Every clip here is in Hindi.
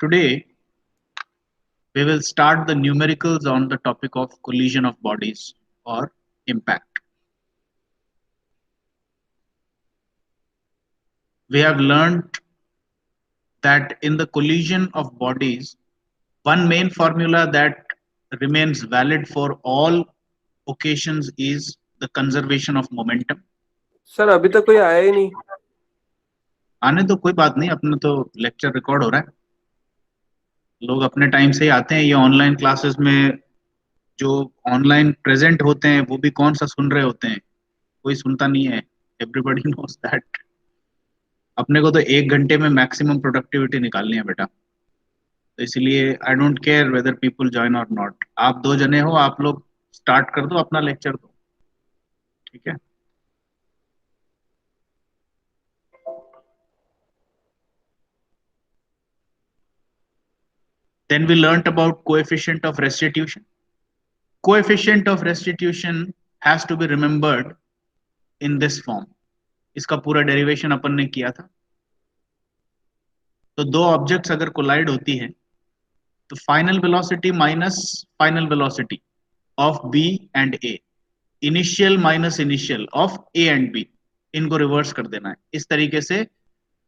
Today, we will start the numericals on the topic of collision of bodies or impact. We have learned that in the collision of bodies, one main formula that remains valid for all occasions is the conservation of momentum. Sir अभी तक कोई आया ही नहीं। आने तो कोई बात नहीं, अपना तो लेक्चर रिकॉर्ड हो रहा है, लोग अपने टाइम से ही आते हैं। ये ऑनलाइन क्लासेस में जो ऑनलाइन प्रेजेंट होते हैं वो भी कौन सा सुन रहे होते हैं, कोई सुनता नहीं है। Everybody knows that. अपने को तो 1 घंटे में मैक्सिमम प्रोडक्टिविटी निकालनी है बेटा, तो इसलिए I don't care whether people join और नॉट। आप 2 जने हो, आप लोग स्टार्ट कर दो अपना लेक्चर दो, ठीक है। Then we learnt about coefficient of restitution. Coefficient of restitution has to be remembered in this form. इसका पूरा डेरिवेशन अपन ने किया था। तो दो ऑब्जेक्ट्स अगर कोलाइड होती है तो final velocity minus final velocity of B and A, initial minus initial of A and B, इनको रिवर्स कर देना है। इस तरीके से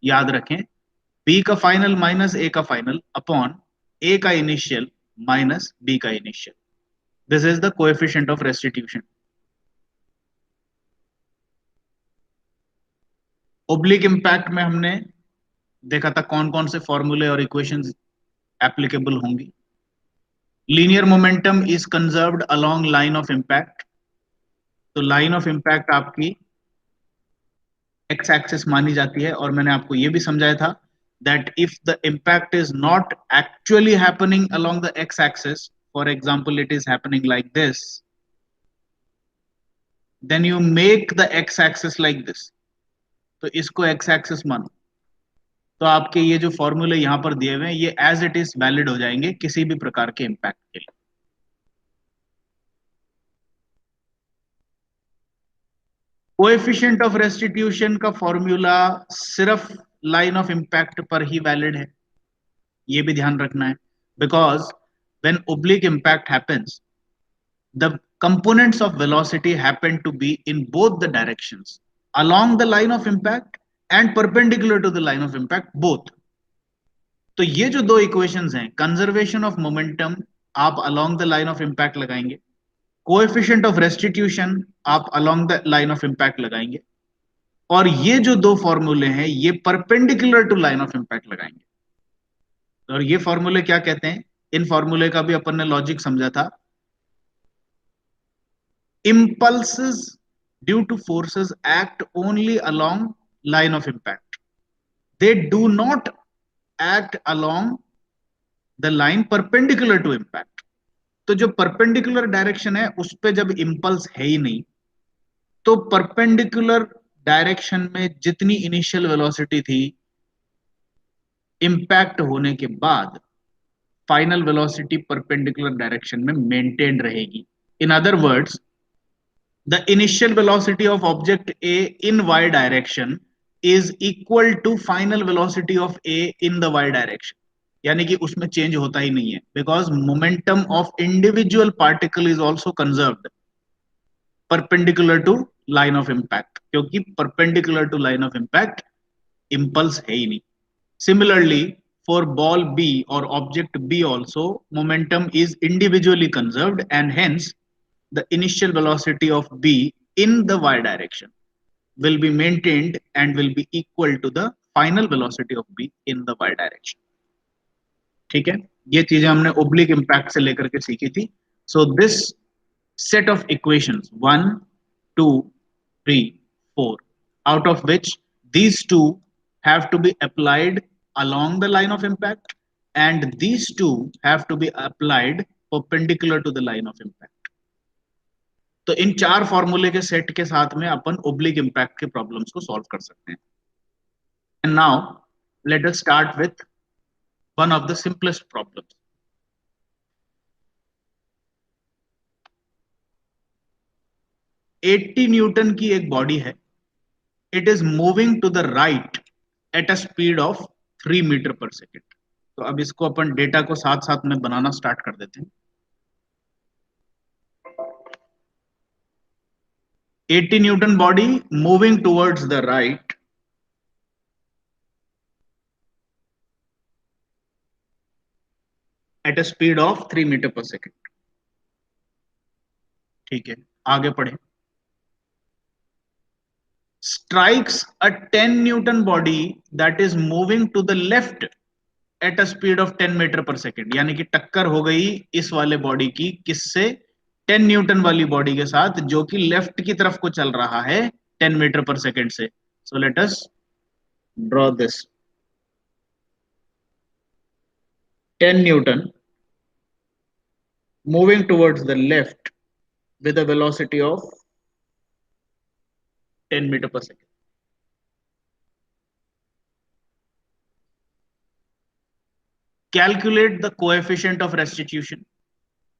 याद रखें, बी का फाइनल माइनस ए का फाइनल अपॉन ए का इनिशियल माइनस बी का initial. This is the coefficient of restitution. Oblique impact में हमने देखा था कौन कौन से फॉर्मूले और इक्वेशंस एप्लीकेबल होंगी। Linear momentum is conserved along line of impact, तो लाइन ऑफ इंपैक्ट आपकी एक्स एक्सिस मानी जाती है। और मैंने आपको यह भी समझाया था that if the impact is not actually happening along the x-axis, for example it is happening like this, then you make the x-axis like this, तो इसको x-axis मानो। तो आपके ये जो फॉर्मूले यहां पर दिए हुए हैं ये एज इट इज वैलिड हो जाएंगे किसी भी प्रकार के इंपैक्ट के लिए। कोएफिशिएंट ऑफ रेस्टिट्यूशन का फॉर्मूला सिर्फ लाइन ऑफ इंपैक्ट पर ही वैलिड है, ये भी ध्यान रखना है। Because when oblique impact happens, the components of velocity happen to be in both the directions, along the line of impact and perpendicular to the line of impact both. तो ये जो दो इक्वेशंस हैं, कंजर्वेशन ऑफ मोमेंटम आप along the line of impact लगाएंगे, कोएफिशिएंट ऑफ रेस्टिट्यूशन आप along the line of impact लगाएंगे, और ये जो दो फॉर्मूले हैं ये perpendicular to line of impact लगाएंगे। और ये फॉर्मूले क्या कहते हैं, इन फॉर्मूले का भी अपन ने लॉजिक समझा था। impulses due to forces act only along line of impact, they do not act along the line perpendicular to impact। तो जो परपेंडिकुलर डायरेक्शन है उस पे जब इंपल्स है ही नहीं, तो परपेंडिकुलर डायरेक्शन में जितनी इनिशियल वेलोसिटी थी इंपैक्ट होने के बाद फाइनल वेलोसिटी परपेंडिकुलर डायरेक्शन में मेंटेन रहेगी। In other words, the initial velocity of object A in y direction is equal to final velocity of A in the y direction, यानी कि उसमें चेंज होता ही नहीं है, because momentum of individual particle is also conserved perpendicular to line of impact, क्योंकि perpendicular to line of impact impulse है ही नहीं। Similarly, for ball B or object B also, momentum is individually conserved and hence the initial velocity of B in the y direction will be maintained and will be equal to the final velocity of B in the y direction। ठीक है, ये चीजें हमने oblique impact से लेकर के सीखी थी। So this set of equations 1, 2, 3, 4, out of which these two have to be applied along the line of impact and these two have to be applied perpendicular to the line of impact। तो इन चार फॉर्मूले के सेट के साथ में अपन ओब्लिक इंपैक्ट के प्रॉब्लम्स को सॉल्व कर सकते हैं। And now let us start with one of the simplest problems. Eighty newton की एक बॉडी है, it is moving to the right at a speed of 3 metre per second. तो अब इसको अपन डेटा को साथ साथ में बनाना स्टार्ट कर देते हैं। 80 newton body moving towards the right at a speed of 3 metre per second. ठीक है, आगे पढ़े। Strikes a 10 newton body that is moving to the left at a speed of 10 metre per second, यानी कि टक्कर हो गई इस वाले बॉडी की किससे? 10 न्यूटन वाली बॉडी के साथ, जो कि लेफ्ट की तरफ को चल रहा है 10 मीटर पर सेकेंड से। So let us draw this. 10 Newton moving towards the left with a velocity of 10 meter per second. Calculate the coefficient of restitution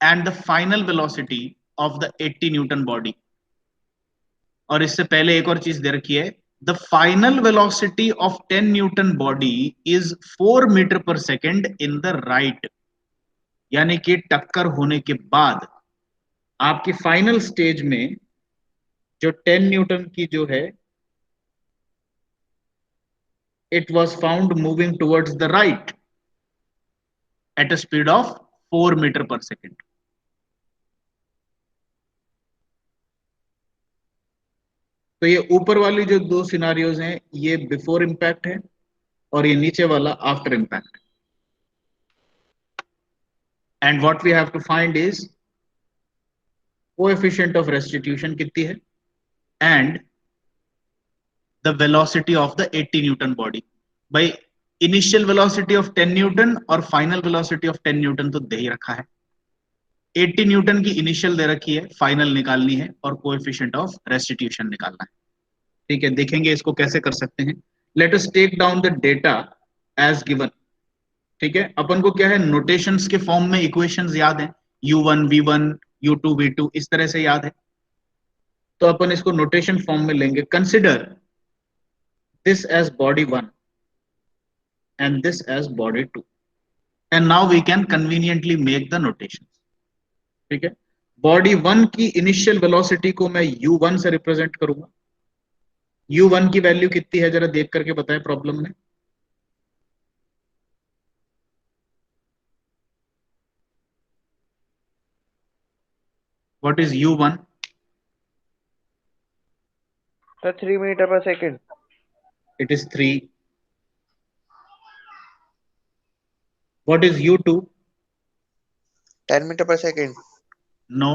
and the final velocity of the 80 Newton body. और इससे पहले एक और चीज दे रखी है, the final velocity of 10 Newton body is 4 meter per second in the right. यानी कि टक्कर होने के बाद आपकी फाइनल स्टेज में जो 10 न्यूटन की जो है, it was found moving towards the right at a speed of 4 meter per second. तो ये ऊपर वाली जो दो सिनारियोज हैं ये बिफोर इंपैक्ट है और ये नीचे वाला after impact. And what we have to find is coefficient of restitution कितनी है and the velocity of the 80 newton body. भाई इनिशियल वेलोसिटी ऑफ 10 न्यूटन और फाइनल वेलोसिटी ऑफ 10 न्यूटन तो दे ही रखा है। 80 न्यूटन की इनिशियल दे रखी है, फाइनल निकालनी है और कोएफिशिएंट ऑफ रेस्टिट्यूशन निकालना है। ठीक है, देखेंगे इसको कैसे कर सकते हैं। Let us take down the data as given. ठीक है, अपन को क्या है, नोटेशंस के फॉर्म में इक्वेशंस याद है, u1 v1 u2 v2 इस तरह से याद है। तो अपन इसको नोटेशन फॉर्म में लेंगे। Consider this as body 1 and this as body 2 and now we can conveniently make the notation. ठीक है, बॉडी 1 की इनिशियल वेलोसिटी को मैं u1 से रिप्रेजेंट करूंगा। u1 की वैल्यू कितनी है जरा देख करके बताएं प्रॉब्लम में। What is u1? Sir 3 metre per second. It is 3. What is u2? 10 metre per second. No.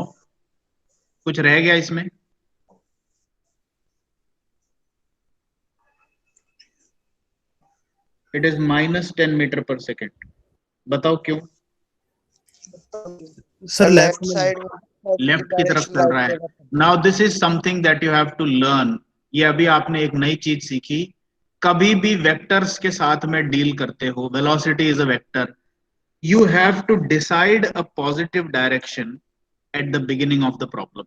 कुछ रह गया इसमें? It is minus 10 metre per second. बताओ क्यों? सर लेफ्ट साइड लेफ्ट की तरफ चल रहा है। Now this is something that you have to learn. ये अभी आपने एक नई चीज सीखी। कभी भी वेक्टर्स के साथ में डील करते हो, velocity is a vector, you have to decide a positive direction at the beginning of the problem.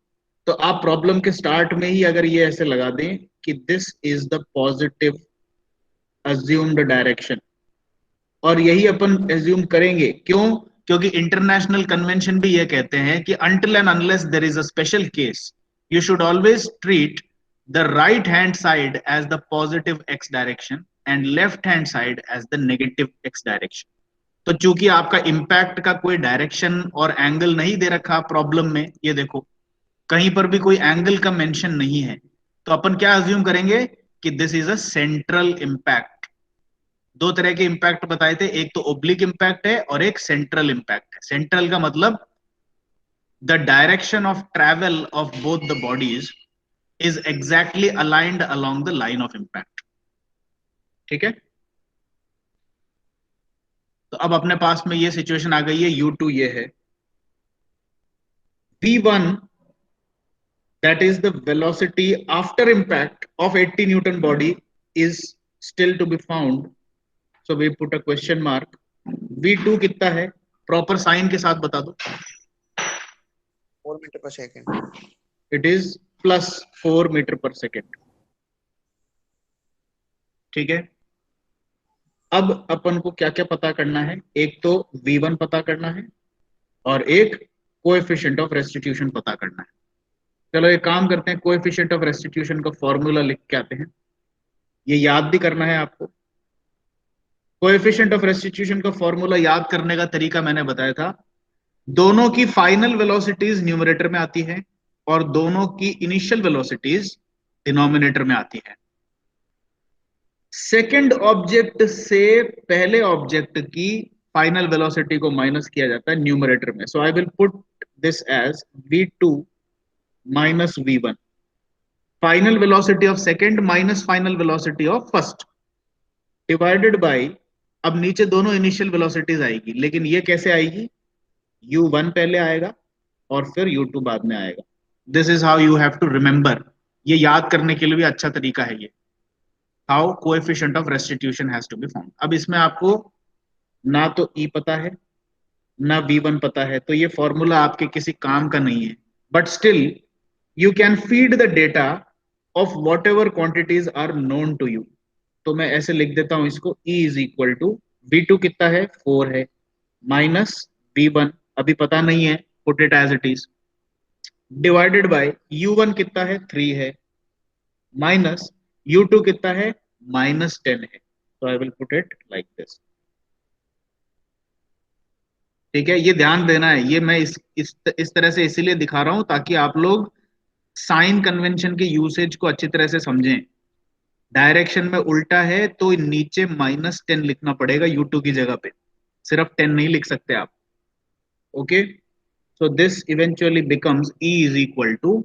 तो आप प्रॉब्लम के स्टार्ट में ही अगर ये ऐसे लगा दें कि this is the positive assumed direction, और यही अपन एज्यूम करेंगे। क्यों? क्योंकि इंटरनेशनल कन्वेंशन भी ये कहते हैं कि until and unless there is a special case, you should always treat the right hand side as the positive x direction and left hand side as the negative x direction. तो चूंकि आपका इम्पैक्ट का कोई डायरेक्शन और एंगल नहीं दे रखा प्रॉब्लम में, ये देखो कहीं पर भी कोई एंगल का मेंशन नहीं है, तो अपन क्या अज्यूम करेंगे कि this is a central impact. दो तरह के इंपैक्ट बताए थे, एक तो ओब्लिक इंपैक्ट है और एक सेंट्रल इंपैक्ट है। सेंट्रल का मतलब the direction of travel of both the bodies is exactly aligned along the line of impact. ठीक है, तो अब अपने पास में ये सिचुएशन आ गई है, u2 ये है, v1 that is the velocity after impact of 80 Newton body is still to be found. So we put a question mark. v2 कितना है, प्रॉपर साइन के साथ बता दो। 4 metre per second. It is plus 4 metre per second. ठीक है, अब अपन को क्या क्या पता करना है, एक तो v1 पता करना है और एक कोएफिशिएंट ऑफ रेस्टिट्यूशन पता करना है। चलो एक काम करते हैं, कोएफिशिएंट ऑफ रेस्टिट्यूशन का फॉर्मूला लिख के आते हैं, ये याद भी करना है आपको। कोएफिशिएंट ऑफ रेस्टिट्यूशन का फॉर्मूला याद करने का तरीका मैंने बताया था, दोनों की फाइनल वेलोसिटीज न्यूमरेटर में आती है और दोनों की इनिशियल वेलोसिटीज डिनोमिनेटर में आती है। सेकंड ऑब्जेक्ट से पहले ऑब्जेक्ट की फाइनल वेलोसिटी को माइनस किया जाता है न्यूमरेटर में। So I will put this as v2 minus v1, final velocity of second minus final velocity of first, divided by, अब नीचे दोनों इनिशियल वेलोसिटीज आएगी, लेकिन ये कैसे आएगी, u1 पहले आएगा और फिर u2 बाद में आएगा। This is how you have to remember, ये याद करने के लिए भी अच्छा तरीका है ये, how coefficient of restitution has to be found. अब इसमें आपको ना तो E पता है ना v1 पता है, तो ये फॉर्मूला आपके किसी काम का नहीं है, but still you can feed the data of whatever quantities are known to you. तो मैं ऐसे लिख देता हूं इसको, E is equal to v2 कितना है 4 है, माइनस v1 अभी पता नहीं है, put it as it is, divided by u1 कितना है 3 है, माइनस u2 कितना है -10 है। तो आई will put it like this. ठीक है, ये ध्यान देना है, ये मैं इस तरह से इसीलिए दिखा रहा हूं ताकि आप लोग साइन कन्वेंशन के यूसेज को अच्छी तरह से समझें। डायरेक्शन में उल्टा है तो नीचे -10 लिखना पड़ेगा u2 की जगह पे, सिर्फ 10 नहीं लिख सकते आप। Okay, so this eventually becomes E is equal to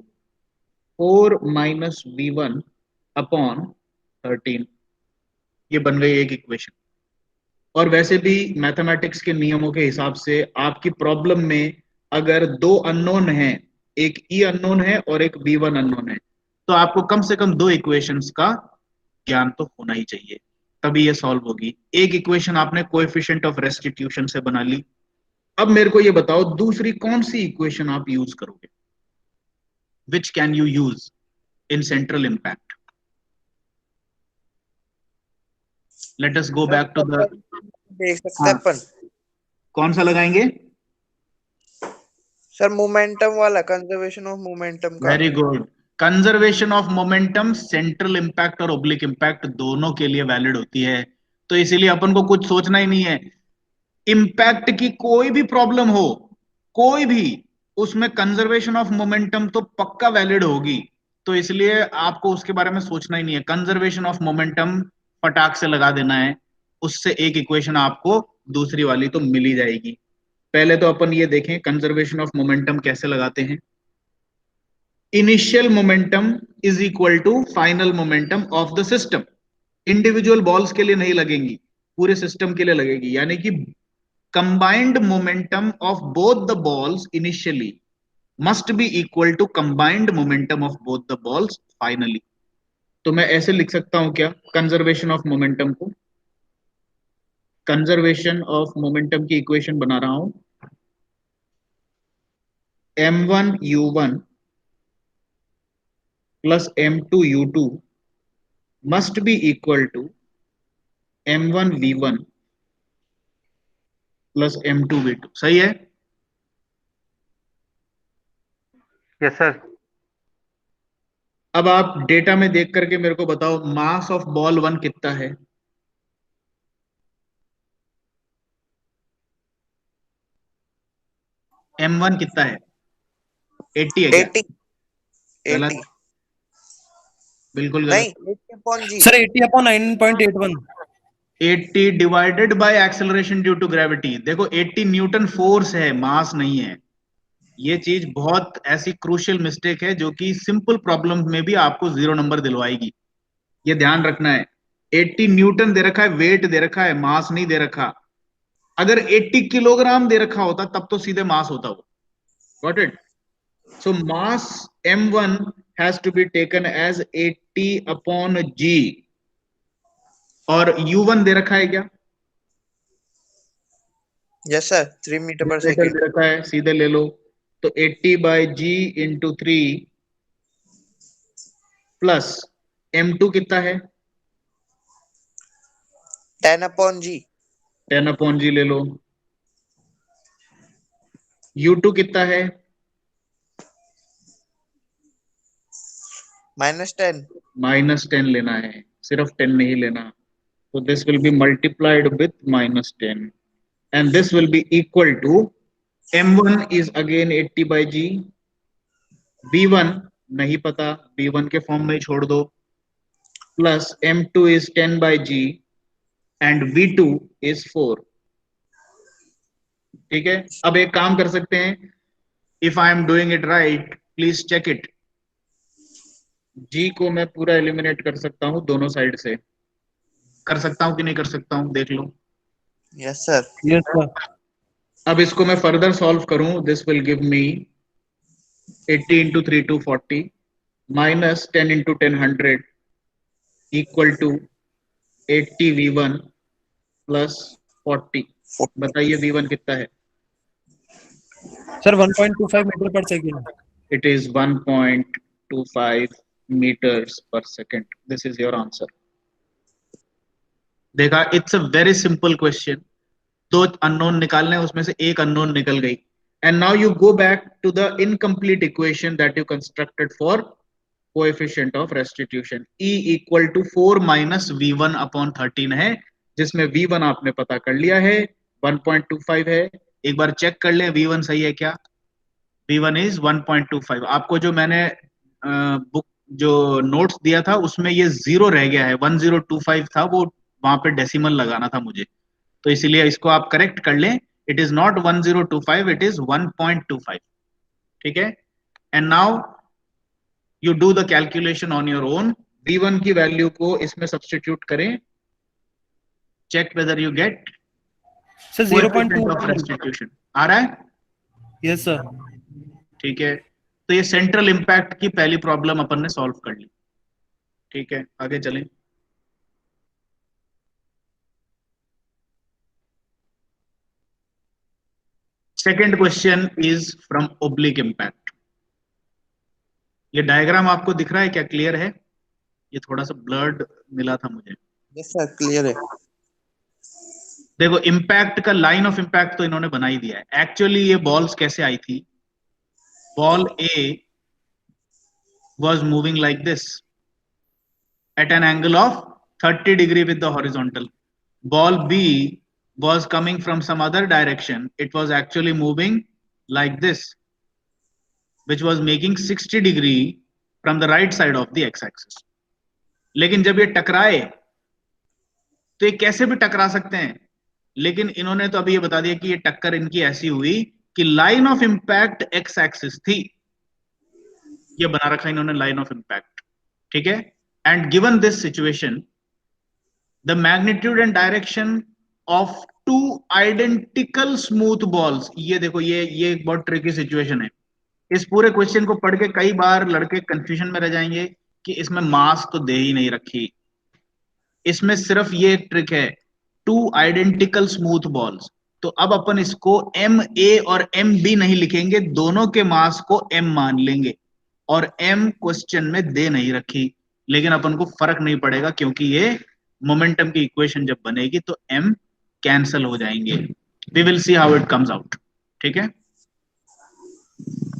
4 minus v1 upon 13। ये बन गई एक इक्वेशन। और वैसे भी मैथमेटिक्स के नियमों के हिसाब से आपकी प्रॉब्लम में अगर दो अननोन है, एक E अननोन है और एक v1 अननोन है, तो आपको कम से कम दो इक्वेशंस का ज्ञान तो होना ही चाहिए, तभी ये सॉल्व होगी। एक इक्वेशन आपने कोएफिशिएंट ऑफ रेस्टिट्यूशन से बना ली। अब मेरे को ये बताओ दूसरी कौन सी इक्वेशन आप यूज करोगे, which can you use in central impact. Let us go back to the, देख सकते हैं अपन। कौन सा लगाएंगे सर मोमेंटम वाला, कंजर्वेशन ऑफ मोमेंटम का। Very good, conservation of momentum central impact और ओब्लिक इंपैक्ट दोनों के लिए वैलिड होती है। तो इसीलिए अपन को कुछ सोचना ही नहीं है, इंपैक्ट की कोई भी प्रॉब्लम हो, कोई भी, उसमें कंजर्वेशन ऑफ मोमेंटम तो पक्का वैलिड होगी। तो इसलिए आपको उसके बारे में सोचना ही नहीं है, कंजर्वेशन ऑफ मोमेंटम फटाक से लगा देना है, उससे एक इक्वेशन आपको दूसरी वाली तो मिल ही जाएगी। पहले तो अपन ये देखें कंजर्वेशन ऑफ मोमेंटम कैसे लगाते हैं। Initial momentum is equal to final momentum of the system. Individual balls के लिए नहीं लगेंगी, पूरे सिस्टम के लिए लगेगी, यानी कि combined momentum of both the balls initially must be equal to combined momentum of both the balls finally। तो मैं ऐसे लिख सकता हूं क्या कंजर्वेशन ऑफ मोमेंटम को, कंजर्वेशन ऑफ मोमेंटम की इक्वेशन बना रहा हूं, m1 u1 plus m2 u2 must be equal to m1 v1 plus m2 v2। सही है? Yes sir. अब आप डेटा में देख करके मेरे को बताओ मास ऑफ बॉल 1 कितना है। m1 कितना है, 80 है क्या? 80 गलत, 80 बिल्कुल गलत। नहीं 80/g। Sir 80/9.81। 80 divided by acceleration due to gravity. देखो 80 न्यूटन फोर्स है, मास नहीं है। ये चीज बहुत ऐसी क्रूशियल मिस्टेक है जो कि सिंपल प्रॉब्लम में भी आपको 0 नंबर दिलवाएगी, ये ध्यान रखना है। 80 न्यूटन दे रखा है, वेट दे रखा है, मास नहीं दे रखा। अगर 80 किलोग्राम दे रखा होता तब तो सीधे मास होता वो। Got it? So mass m1 has to be taken as 80/g। और u1 दे रखा है क्या? Yes sir, 3 metre per newton second. दे रखा है, सीधे ले लो। तो 80/g इंटू 3 प्लस m2 कितना है 10/g, 10/g ले लो। U2 कितना है? -10, -10 लेना है, सिर्फ 10 नहीं लेना। तो this will be multiplied with -10 and this will be equal to m1 is again 80/g, v1 नहीं पता, v1 के फॉर्म में ही छोड़ दो, plus m2 is 10/g and v2 is 4। ठीक है, अब एक काम कर सकते हैं, if I am doing it right please check it. g को मैं पूरा एलिमिनेट कर सकता हूं, दोनों साइड से कर सकता हूं कि नहीं कर सकता हूं, देख लो। yes sir, Yes, sir. अब इसको मैं फर्दर सॉल्व करूं, this will give me 80 into 3 240 minus 10 into 10 100 equal to 80 v1 plus 40। बताइए v1 कितना है? Sir, 1.25 meter per second. It is 1.25 meters per second. This is your answer. देखा, it's a very simple question. दो अननोन निकालने, उसमें से एक अननोन निकल गई। And now you go back to the incomplete equation that you constructed for coefficient of restitution. E equal to 4 minus v1 upon 13 है, जिसमें v1 आपने पता कर लिया है 1.25 है। एक बार चेक कर ले v1 सही है क्या? v1 is 1.25। आपको जो मैंने बुक जो नोट्स दिया था उसमें ये 0 रह गया है, 1025 था, वो वहां पे डेसिमल लगाना था मुझे, तो इसीलिए इसको आप करेक्ट कर लें। It is not 1025, it is 1.25। ठीक है, and now you do the calculation on your own. v1 की वैल्यू को इसमें सब्स्टिट्यूट करें, check whether you get Sir, coefficient of 0.2. Restitution आ रहा है। Yes, sir. ठीक है, तो ये सेंट्रल इंपैक्ट की पहली प्रॉब्लम अपन ने सॉल्व कर ली। ठीक है, आगे चलें। Second question is from oblique impact. ये डायग्राम आपको दिख रहा है क्या, क्लियर है? ये थोड़ा सा ब्लर्ड मिला था मुझे। yes sir, clear है। देखो, इंपैक्ट का लाइन ऑफ इंपैक्ट तो इन्होंने बना ही दिया है। एक्चुअली ये बॉल्स कैसे आई थी? Ball A was moving like this at an angle of 30 degree with the horizontal. Ball B was coming from some other direction. It was actually moving like this, which was making 60 degree from the right side of the x-axis. लेकिन जब ये टकराए तो ये कैसे भी टकरा सकते हैं, लेकिन इन्होंने तो अभी ये बता दिया कि ये टक्कर इनकी ऐसी हुई कि line of impact x axis थी, ये बना रखा इन्होंने लाइन ऑफ इंपैक्ट। ठीक है, and given this situation the magnitude and direction of two identical smooth balls. ये देखो, ये एक बहुत ट्रिकी सिचुएशन है। इस पूरे क्वेश्चन को पढ़ के कई बार लड़के कंफ्यूजन में रह जाएंगे कि इसमें मास तो दे ही नहीं रखी। इसमें सिर्फ ये एक ट्रिक है, टू आइडेंटिकल स्मूथ बॉल्स। तो अब अपन इसको एम ए और एम बी नहीं लिखेंगे, दोनों के मास को एम मान लेंगे, और एम क्वेश्चन में दे नहीं रखी, लेकिन अपन को फर्क नहीं पड़ेगा क्योंकि ये मोमेंटम की इक्वेशन जब बनेगी तो एम कैंसल हो जाएंगे। We will see how it comes out. ठीक है,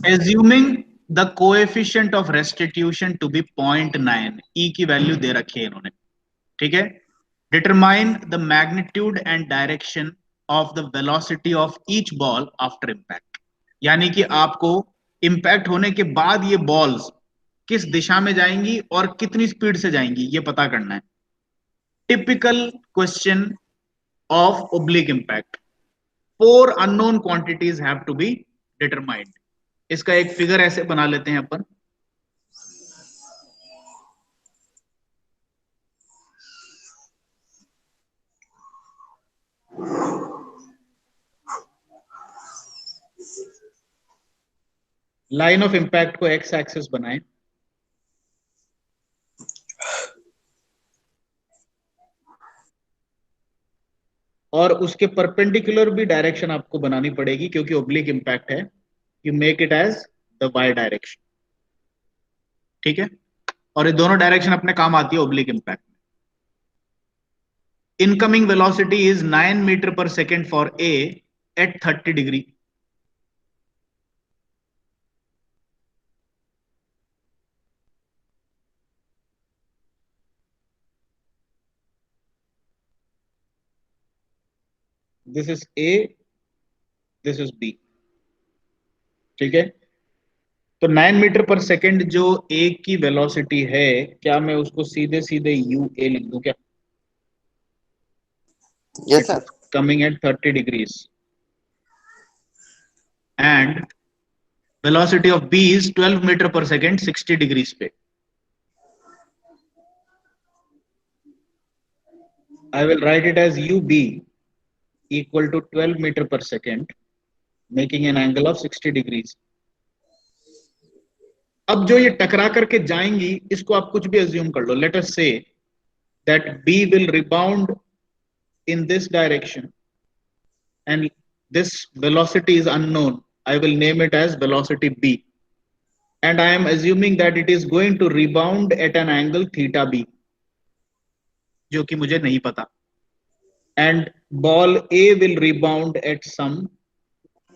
assuming the coefficient of restitution to be 0.9, E की वैल्यू दे रखी है इन्होंने। ठीक है, determine the magnitude and direction of the velocity of each ball after impact. यानी कि आपको इंपैक्ट होने के बाद ये बॉल्स किस दिशा में जाएंगी और कितनी स्पीड से जाएंगी, ये पता करना है। Typical question of oblique impact, 4 unknown quantities have to be determined. इसका एक फिगर ऐसे बना लेते हैं अपन। लाइन ऑफ इंपैक्ट को एक्स एक्सिस बनाएं, और उसके परपेंडिकुलर भी डायरेक्शन आपको बनानी पड़ेगी क्योंकि ओब्लिक इंपैक्ट है। You make it as the y direction. ठीक है, और ये दोनों डायरेक्शन अपने काम आती है ओब्लिक इंपैक्ट में। incoming velocity is 9 meter per second for A at 30 degree. This is A, this is B. ठीक है, तो 9 मीटर पर सेकेंड जो A की वेलोसिटी है, क्या मैं उसको सीधे सीधे UA लिख दूं क्या? Yes, sir. Coming at 30 degrees. And velocity of B is 12 meter per second 60 degrees पे. I will write it as UB equal to 12 meter per second, making an angle of 60 degrees. अब जो ये टकरा करके जाएंगी, इसको आप कुछ भी अज्यूम कर लो. Let us say that B will rebound in this direction and this velocity is unknown. I will name it as velocity B. And I am assuming that it is going to rebound at an angle theta B, जो कि मुझे नहीं पता. And ball A will rebound at some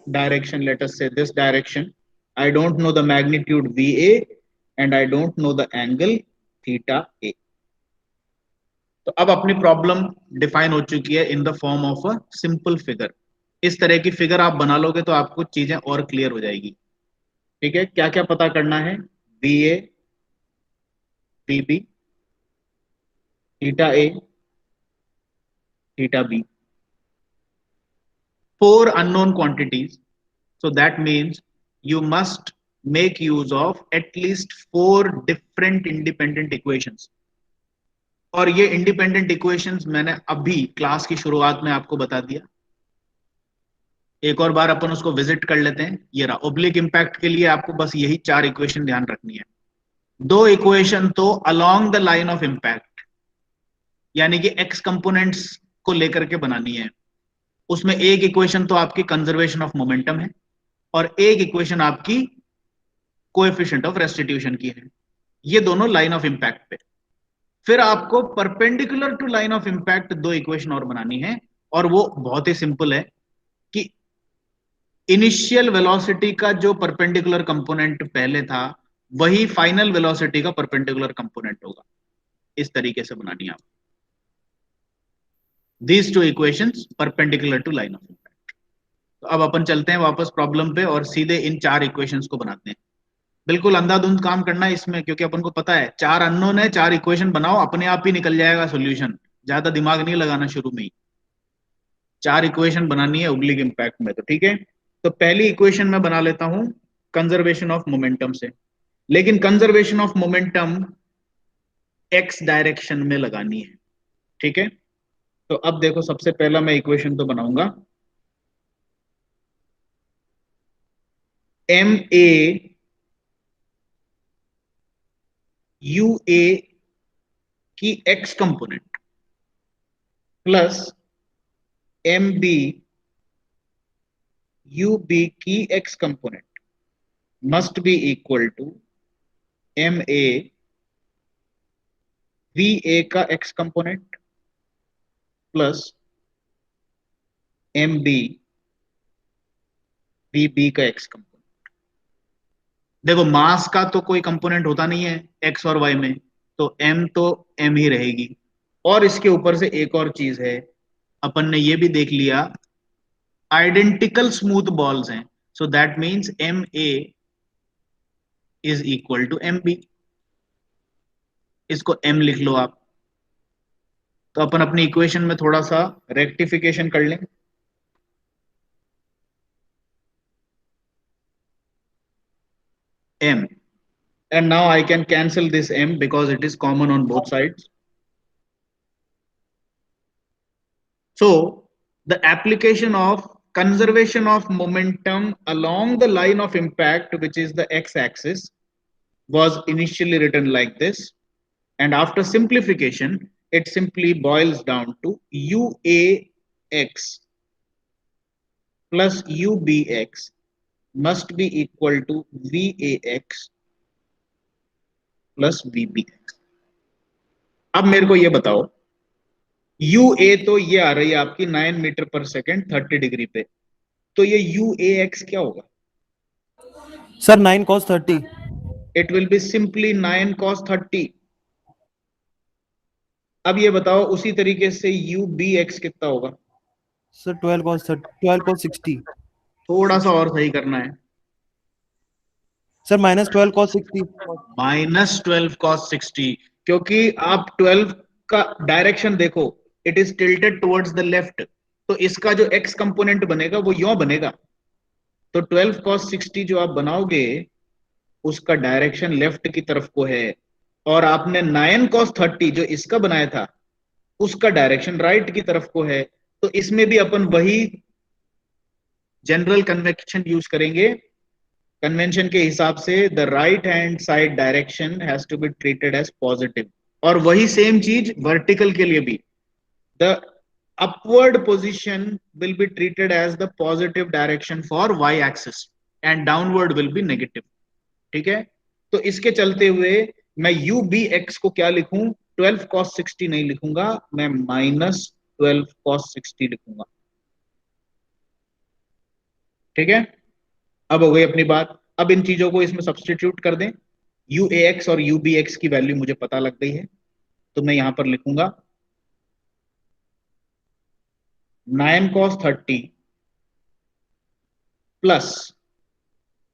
direction, let us say this direction. I don't know the magnitude VA and I don't know the angle theta A. तो अब अपनी प्रॉब्लम डिफाइन हो चुकी है in the form of a simple figure. इस तरह की फिगर आप बना लोगे तो आपको चीजें और क्लियर हो जाएगी. ठीक है, क्या क्या पता करना है? VA, VB, theta A, theta B. 4 unknown quantities. So that means you must make use of at least 4 different independent equations. और ये इंडिपेंडेंट इक्वेशंस मैंने अभी क्लास की शुरुआत में आपको बता दिया. एक और बार अपन उसको विजिट कर लेते हैं. ये रहा. ओब्लिक इंपैक्ट के लिए आपको बस यही 4 इक्वेशन ध्यान रखनी है. 2 इक्वेशन तो along the line of impact, यानी कि एक्स कंपोनेंट्स को लेकर के बनानी है. उसमें एक इक्वेशन तो आपकी कंजर्वेशन ऑफ मोमेंटम है और एक इक्वेशन आपकी कोएफिशिएंट ऑफ रेस्टिट्यूशन की है. ये दोनों लाइन ऑफ इंपैक्ट पे. फिर आपको perpendicular to line of impact 2 equation और बनानी है, और वो बहुत ही सिंपल है कि इनिशियल वेलोसिटी का जो परपेंडिकुलर कंपोनेंट पहले था वही फाइनल वेलोसिटी का परपेंडिकुलर कंपोनेंट होगा. इस तरीके से बनानी है आप these 2 equations perpendicular to line of impact. तो अब अपन चलते हैं वापस प्रॉब्लम पे और सीधे इन 4 इक्वेशंस को बनाते हैं. बिल्कुल अंधाधुंध काम करना है इसमें, क्योंकि अपन को पता है 4 अननोन है. 4 इक्वेशन बनाओ, अपने आप ही निकल जाएगा सॉल्यूशन. ज्यादा दिमाग नहीं लगाना शुरू में ही. 4 इक्वेशन बनानी है ओब्लिक इंपैक्ट में. तो ठीक है, तो पहली इक्वेशन में बना लेता हूं कंजर्वेशन ऑफ मोमेंटम से. लेकिन conservation of momentum x direction में लगानी है. ठीक है, तो अब देखो सबसे पहला मैं इक्वेशन तो बनाऊंगा. MA UA की x component plus MB UB की x component must be equal to MA VA का x component plus MB VB का एक्स कंपोनेंट. देखो मास का तो कोई कंपोनेंट होता नहीं है एक्स और वाई में, तो M तो M ही रहेगी. और इसके ऊपर से एक और चीज है, अपन ने ये भी देख लिया आइडेंटिकल स्मूथ बॉल्स हैं. So that means MA is equal to MB. इसको M लिख लो आप. तो अपन अपनी इक्वेशन में थोड़ा सा रेक्टिफिकेशन कर लें. M, and now I can cancel this M because it is common on both sides. So the application of conservation of momentum along the line of impact, which is the x-axis, was initially written like this, and after simplification it simply boils down to UAX plus UBX must be equal to VAX plus VBX. अब मेरे को ये बताओ यू ए तो ये आ रही है आपकी 9 मीटर पर सेकेंड 30 डिग्री पे, तो ये यू ए एक्स क्या होगा? Sir 9 cos 30. It will be simply 9 cos 30। अब ये बताओ उसी तरीके से यू बी एक्स कितना होगा? Sir 12 cos 30, 12 cos 60. थोड़ा सा और सही करना है। Sir minus 12 cos 60. -12 cos 60, क्योंकि आप 12 का डायरेक्शन देखो, it is tilted towards the left, तो इसका जो एक्स कंपोनेंट बनेगा वो यों बनेगा। तो 12 cos 60 जो आप बनाओगे उसका डायरेक्शन लेफ्ट की तरफ को है, और आपने 9 cos 30 जो इसका बनाया था उसका डायरेक्शन राइट की तरफ को है। तो इसमें भी अपन वही जनरल कन्वेंशन यूज करेंगे। कन्वेंशन के हिसाब से the right hand side direction has to be treated as positive, और वही सेम चीज वर्टिकल के लिए भी, the upward position will be treated as the positive direction for y axis and downward will be negative। ठीक है, तो इसके चलते हुए मैं यू बी एक्स को क्या लिखूं? 12 cos 60 नहीं लिखूंगा, मैं -12 cos 60 लिखूंगा। ठीक है, अब हो गई अपनी बात। अब इन चीजों को इसमें सब्सटीट्यूट कर दें। यू ए एक्स और यू बी एक्स की वैल्यू मुझे पता लग गई है, तो मैं यहां पर लिखूंगा 9 cos 30 plus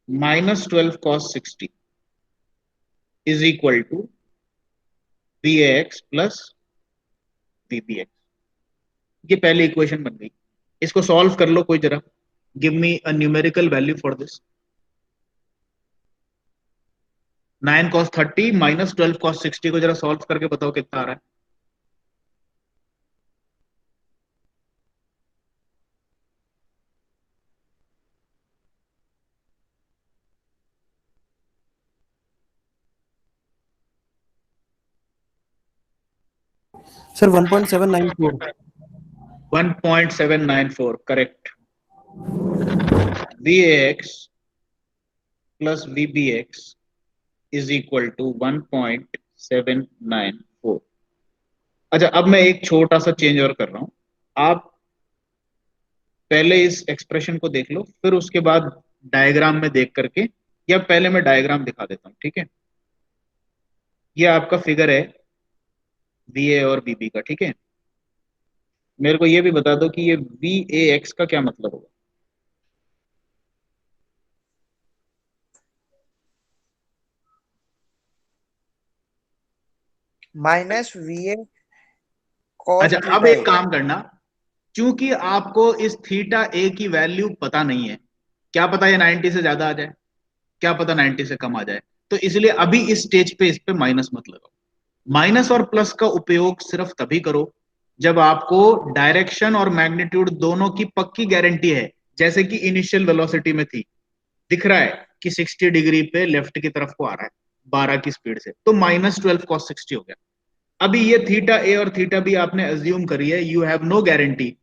-12 cos 60 is equal to B A X plus B B X. ये पहली इक्वेशन बन गई। इसको सॉल्व कर लो कोई जरा, give me a numerical value for this. 9 cos 30 -12 cos 60 को जरा सॉल्व करके बताओ कितना आ रहा है। Sir 1.794. 1.794 correct. VAX plus VBX is equal to 1.794। अच्छा, अब मैं एक छोटा सा चेंज और कर रहा हूं। आप पहले इस एक्सप्रेशन को देख लो, फिर उसके बाद डायग्राम में देख करके, या पहले मैं डायग्राम दिखा देता हूं, ठीक है। ये आपका फिगर है VA और VB का, ठीक है। मेरे को ये भी बता दो कि ये VAX का क्या मतलब होगा? माइनस वी ए कॉस अच्छा, अब थीटा एक ए। काम करना, क्योंकि आपको इस थीटा ए की वैल्यू पता नहीं है, क्या पता ये 90 से ज्यादा आ जाए, क्या पता 90 से कम आ जाए, तो इसलिए अभी इस स्टेज पे इस पे माइनस मत लगाओ। माइनस और प्लस का उपयोग सिर्फ तभी करो जब आपको डायरेक्शन और मैग्नीट्यूड दोनों की पक्की गारंटी है। जैसे कि इनिशियल वेलोसिटी में थी, दिख रहा है कि 60 डिग्री पे लेफ्ट की तरफ को आ रहा है 12 की स्पीड से, तो -12 cos 60 हो गया। अभी ये थीटा ए और थीटा बी आपने अज्यूम करी है, यू हैव नो गारंटी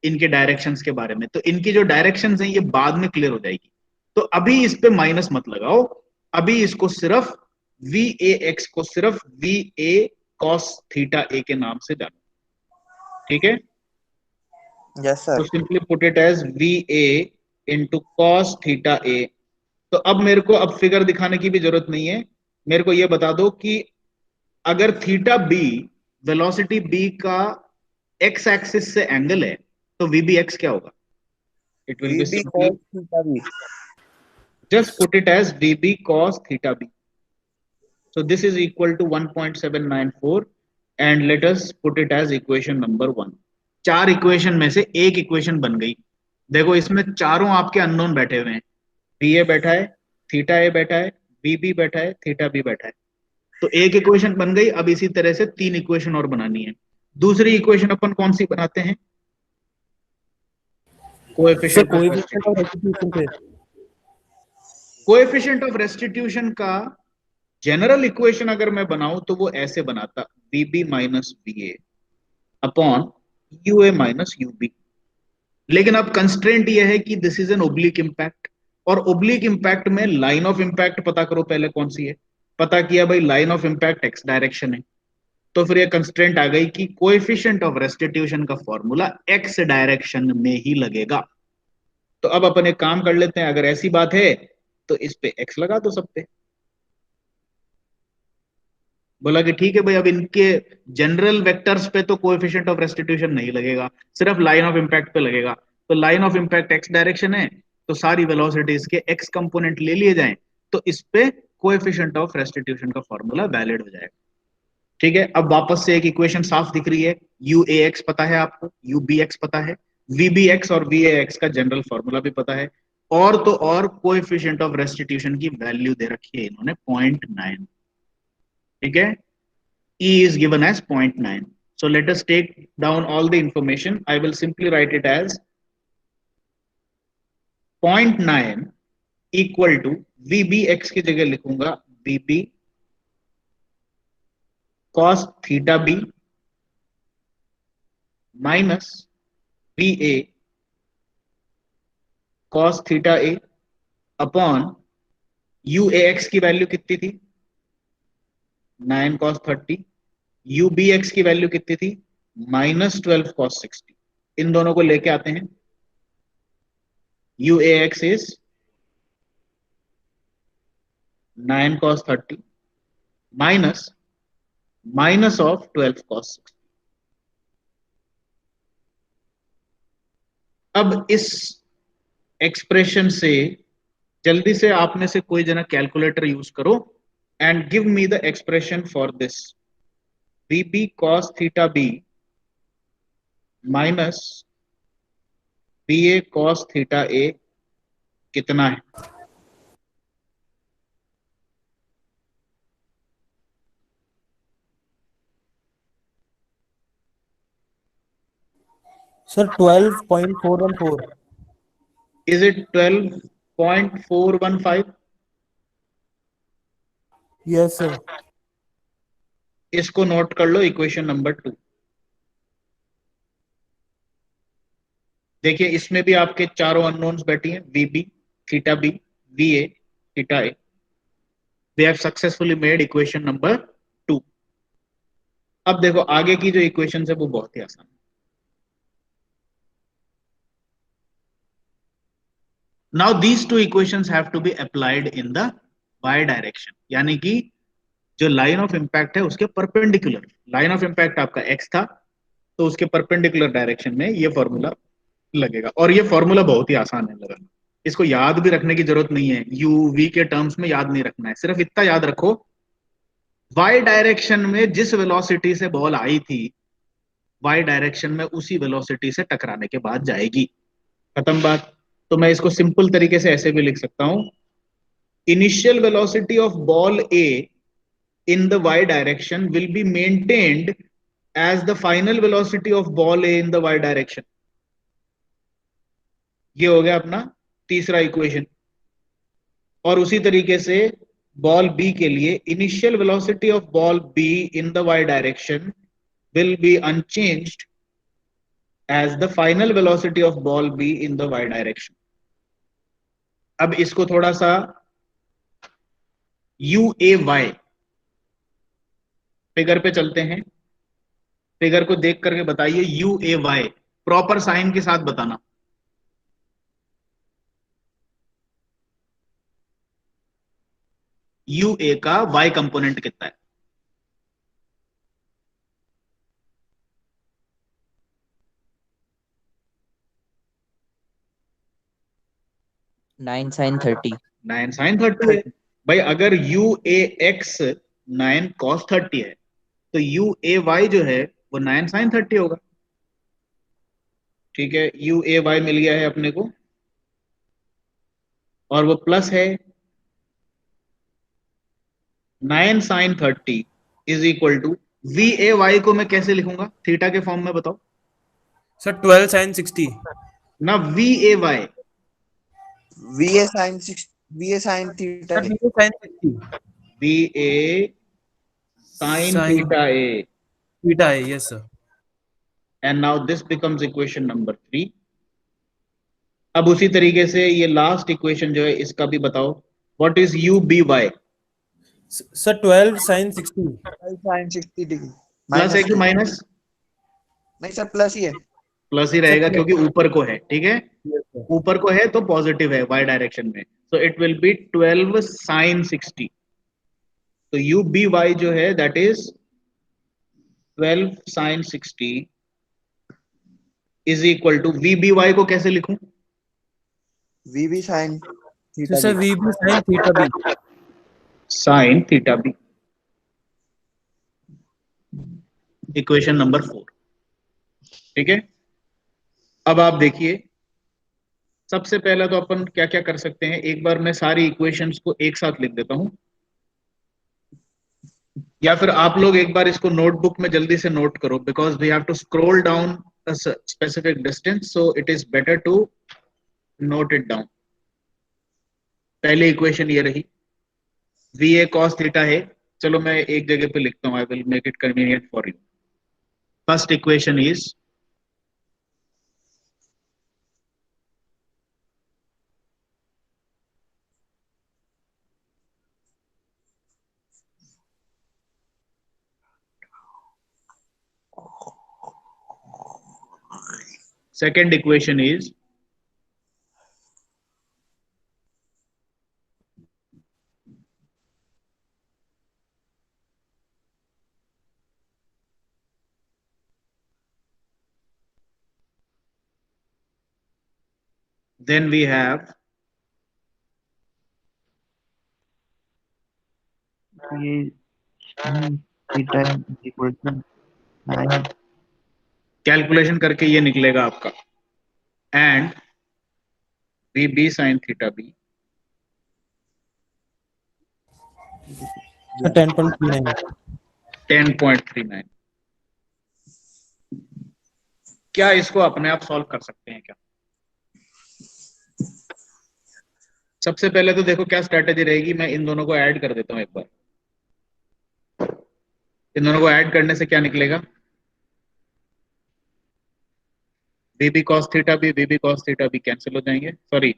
इनके डायरेक्शंस के बारे में, तो इनकी जो डायरेक्शंस हैं ये बाद में क्लियर हो जाएगी। तो अभी इस पे माइनस मत लगाओ, अभी इसको सिर्फ वी ए एक्स को सिर्फ v A cos theta a के नाम से जानो, ठीक है। यस तो sir. Simply put it as v a into cos theta a. तो अब मेरे को अब फिगर दिखाने की भी जरूरत नहीं है, मेरे को ये बता दो कि अगर थीटा बी वेलोसिटी बी का एक्स एक्सिस से एंगल है, तो वी बी एक्स क्या होगा? It will V B B simply cos theta B. just put it as VB cos theta B। So this is equal to 1.794 and let us put it as equation number 1। चार इक्वेशन में से एक इक्वेशन बन गई। देखो इसमें चारों आपके अननोन बैठे हुए हैं, बी ए बैठा है, थीटा ए बैठा है, बी बी बैठा है, थीटा बी बैठा है। तो एक इक्वेशन बन गई। अब इसी तरह से तीन इक्वेशन और बनानी है। दूसरी इक्वेशन अपन कौन सी बनाते हैं? Sir coefficient of coefficient of restitution. Reciprocity पे. कोएफिशिएंट ऑफ रेस्टिट्यूशन का जनरल इक्वेशन अगर मैं बनाऊं तो वो ऐसे बनाता, b b minus b a upon u a minus u b. लेकिन अब कंस्ट्रेंट ये है कि this is an oblique impact, और ओब्लिक इंपैक्ट में लाइन ऑफ इंपैक्ट पता करो पहले कौन सी है। पता किया भाई, line of impact x direction है, तो फिर ये कंस्ट्रेंट आ गई कि कोएफिशिएंट ऑफ रेस्टिट्यूशन का फॉर्मूला एक्स डायरेक्शन में ही लगेगा। तो अब अपन एक काम कर लेते हैं, अगर ऐसी बात है तो इस पे एक्स लगा दो सब पे। बोला कि ठीक है भाई, अब इनके जनरल वेक्टर्स पे तो कोएफिशिएंट ऑफ रेस्टिट्यूशन नहीं लगेगा, सिर्फ लाइन ऑफ इंपैक्ट पे लगेगा। तो line of impact x direction है, तो सारी वेलोसिटीज के एक्स कंपोनेंट ले लिए जाएं, तो इस पे कोएफिशिएंट ऑफ रेस्टिट्यूशन का फॉर्मूला वैलिड हो जाएगा। ठीक है, अब वापस से एक इक्वेशन साफ दिख रही है, यू ए एक्स पता है आपको, यू बी एक्स पता है, वी बी एक्स और वी ए एक्स का जनरल फॉर्मूला भी पता है, और तो और कोएफिशिएंट ऑफ रेस्टिट्यूशन की वैल्यू दे रखी है इन्होंने 0.9। ठीक है, E is given as 0.9. So let us take down all the information. I will simply write it as 0.9 equal to VBX की जगह लिखूंगा VB cos theta B minus VA cos theta A upon UAX की वैल्यू कितनी थी 9 cos 30, UBX की वैल्यू कितनी थी -12 cos 60। इन दोनों को लेके आते हैं, UAX is 9 cos 30 minus of 12 cos 60। अब इस एक्सप्रेशन से जल्दी से आप में से कोई जना कैलकुलेटर यूज करो and give me the expression for this VB cos theta B minus VA cos theta A कितना है? Sir 12.414। Is it 12.415? Yes sir. इसको नोट कर लो, इक्वेशन नंबर 2। देखिए इसमें भी आपके चारों अननोन्स बैठी हैं, VB theta B VA theta A। We have successfully made equation number 2। अब देखो आगे की जो इक्वेशन है वो बहुत ही आसान है। Now these two equations have to be applied in the y direction, यानी कि जो लाइन ऑफ इंपैक्ट है उसके परपेंडिकुलर, लाइन ऑफ इंपैक्ट आपका x था तो उसके परपेंडिकुलर डायरेक्शन में ये फॉर्मूला लगेगा। और ये फॉर्मूला बहुत ही आसान है लगाना, इसको याद भी रखने की जरूरत नहीं है, u v के टर्म्स में याद नहीं रखना है, सिर्फ इतना याद रखो y डायरेक्शन में जिस वेलोसिटी से बॉल आई थी y डायरेक्शन में उसी वेलोसिटी से टकराने के बाद जाएगी, खत्म बात। तो मैं इसको सिंपल तरीके से ऐसे भी लिख सकता हूं, initial velocity of ball A in the y direction will be maintained as the final velocity of ball A in the y direction। ये हो गया अपना तीसरा इक्वेशन। और उसी तरीके से बॉल B के लिए initial velocity of ball B in the y direction will be unchanged as the final velocity of ball B in the y direction। अब इसको थोड़ा सा UAY फिगर पे चलते हैं, फिगर को देख करके बताइए UAY प्रॉपर साइन के साथ बताना। UA का y कंपोनेंट कितना है? Nine sine 30। 9 sin 30 है भाई। अगर UAX 9 cos 30 है तो UAY जो है वो 9 sin 30 होगा। ठीक है, UAY मिल गया है अपने को और वो प्लस है 9 sin 30 is equal to VAY को मैं कैसे लिखूंगा थीटा के फॉर्म में बताओ सर 12 sin 60। ना। VAY VA sine 6 VA sine theta sir 2 sin 60 VA sin Sin- theta A, theta है। Yes sir. and now this becomes equation number 3। अब उसी तरीके से ये लास्ट इक्वेशन जो है इसका भी बताओ, what is UBY? Sir 12 sin 60 sine 60 degree plus है कि 2. माइनस? नहीं सर, प्लस ही है. प्लस ही रहेगा Sir, क्योंकि ऊपर को है, ठीक है, yes, sir. ऊपर को है तो पॉजिटिव है वाई डायरेक्शन में, so it will be 12 sine 60. तो यू बी वाई जो है that is 12 sine 60 is equal to V B Y को कैसे लिखूं? VB sin So, theta sir, B. VB sin theta B. Sine theta B. Equation number 4, ठीक है. अब आप देखिए, सबसे पहला तो अपन क्या क्या कर सकते हैं, एक बार मैं सारी इक्वेशंस को एक साथ लिख देता हूं, या फिर आप लोग एक बार इसको नोटबुक में जल्दी से नोट करो, because we have to scroll down a specific distance, so it is better to note it down. पहली इक्वेशन ये रही, वी ए कॉस थीटा है. चलो मैं एक जगह पे लिखता हूं, I will make it convenient for you. First equation is second equation is then we have ये sin theta is equal to 9. Calculation करके ये निकलेगा आपका, and V B sine theta B So, 10.39. 10.39. क्या इसको अपने आप सॉल्व कर सकते हैं क्या? सबसे पहले तो देखो क्या स्ट्रेटेजी रहेगी, मैं इन दोनों को ऐड कर देता हूं एक बार. इन दोनों को ऐड करने से क्या निकलेगा, v B cos theta b cancel हो जाएंगे, sorry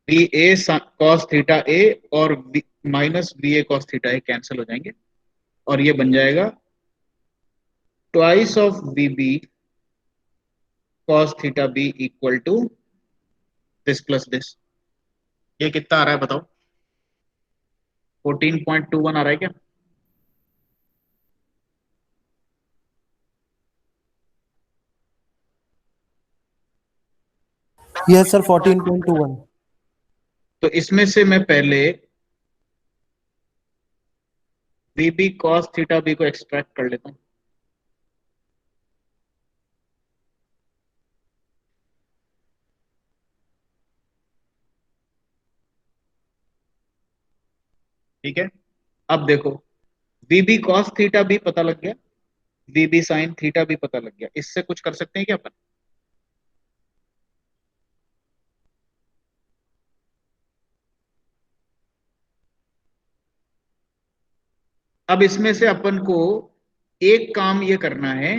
v A cos theta a और minus v A cos theta a cancel हो जाएंगे, और ये बन जाएगा twice of v B cos theta b equal to this plus this. ये कितना आ रहा है बताओ? 14.21 आ रहा है क्या? Yes, sir, 14.21. तो इसमें से मैं पहले V B cos theta B को एक्सट्रैक्ट कर लेता हूं. ठीक है, अब देखो V B cos theta B पता लग गया, V B sine theta B पता लग गया, इससे कुछ कर सकते हैं क्या अपन? अब इसमें से अपन को एक काम ये करना है,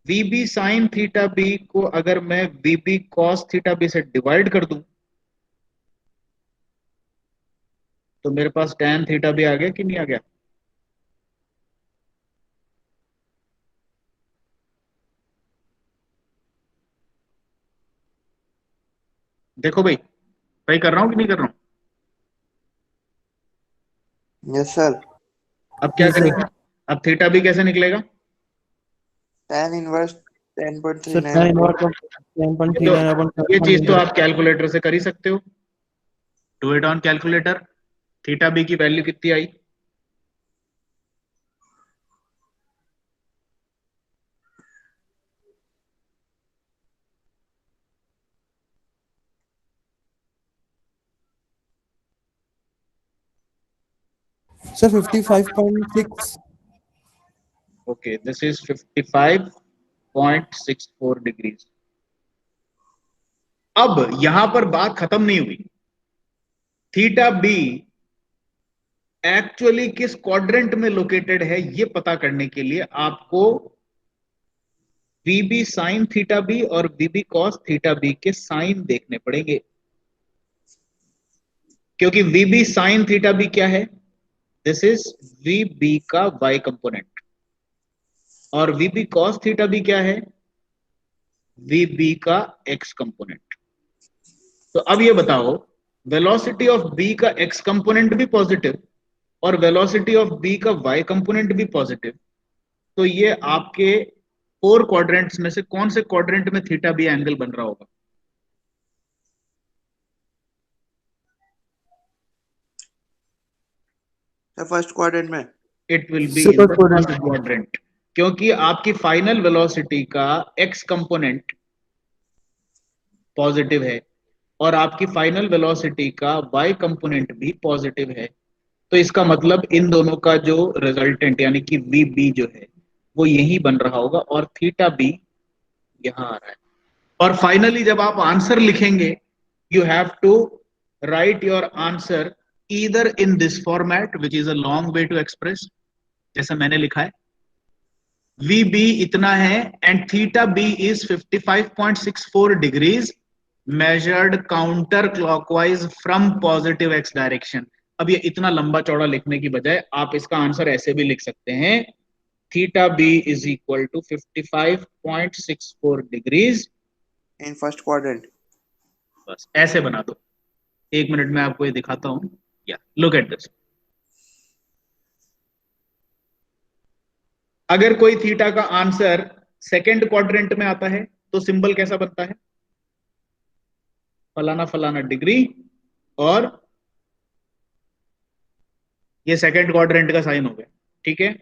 V B sine theta B को अगर मैं V B cos theta B से डिवाइड कर दूं तो मेरे पास tan थीटा भी आ गया कि नहीं आ गया? देखो भाई, ट्राई कर रहा हूं कि नहीं कर रहा हूं? Yes sir. अब क्या Yes, sir. करेंगे, अब थीटा भी कैसे निकलेगा? Tan inverse Sir, 10.39 tan upon inverse of ये 10.39 upon ये चीज तो 7.0. आप कैलकुलेटर से कर ही सकते हो. Do it on calculator. Theta b की वैल्यू कितनी आई? Sir, 55.6. Okay, this is 55.64 degrees. अब यहां पर बात खत्म नहीं हुई. थीटा बी एक्चुअली किस क्वाड्रेंट में लोकेटेड है ये पता करने के लिए आपको v B sine theta b और we B cos theta b के साइन देखने पड़ेंगे, क्योंकि v B sine theta B क्या है? दिस इज वी बी का y कंपोनेंट, और we B cos theta B क्या है, वी बी का x कंपोनेंट। तो अब ये बताओ, वेलोसिटी ऑफ b का x कंपोनेंट भी पॉजिटिव और वेलोसिटी ऑफ b का y कंपोनेंट भी पॉजिटिव, तो ये आपके 4 क्वाड्रेंट्स में से कौन से क्वाड्रेंट में थीटा बी एंगल बन रहा होगा? फर्स्ट क्वाड्रेंट में। It will be in Second the quadrant. First quadrant, क्योंकि आपकी फाइनल वेलोसिटी का x कंपोनेंट पॉजिटिव है और आपकी फाइनल वेलोसिटी का y कंपोनेंट भी पॉजिटिव है। तो इसका मतलब इन दोनों का जो रिजल्टेंट यानी कि वी बी जो है वो यही बन रहा होगा और थीटा बी यहां आ रहा है। और फाइनली जब आप आंसर लिखेंगे, you have to write your answer either in this format which is a long way to express, जैसे मैंने लिखा है वी बी इतना है and theta B is 55.64 degrees measured counter clockwise from positive x direction। अब ये इतना लंबा चौड़ा लिखने की बजाय आप इसका आंसर ऐसे भी लिख सकते हैं, theta B is equal to 55.64 degrees in first quadrant. बस ऐसे बना दो। 1 मिनट में आपको ये दिखाता हूं। या लुक एट दिस, अगर कोई थीटा का आंसर सेकेंड क्वाड्रेंट में आता है तो सिंबल कैसा बनता है, फलाना फलाना डिग्री, और ये सेकेंड क्वाड्रेंट का साइन हो गया, ठीक है।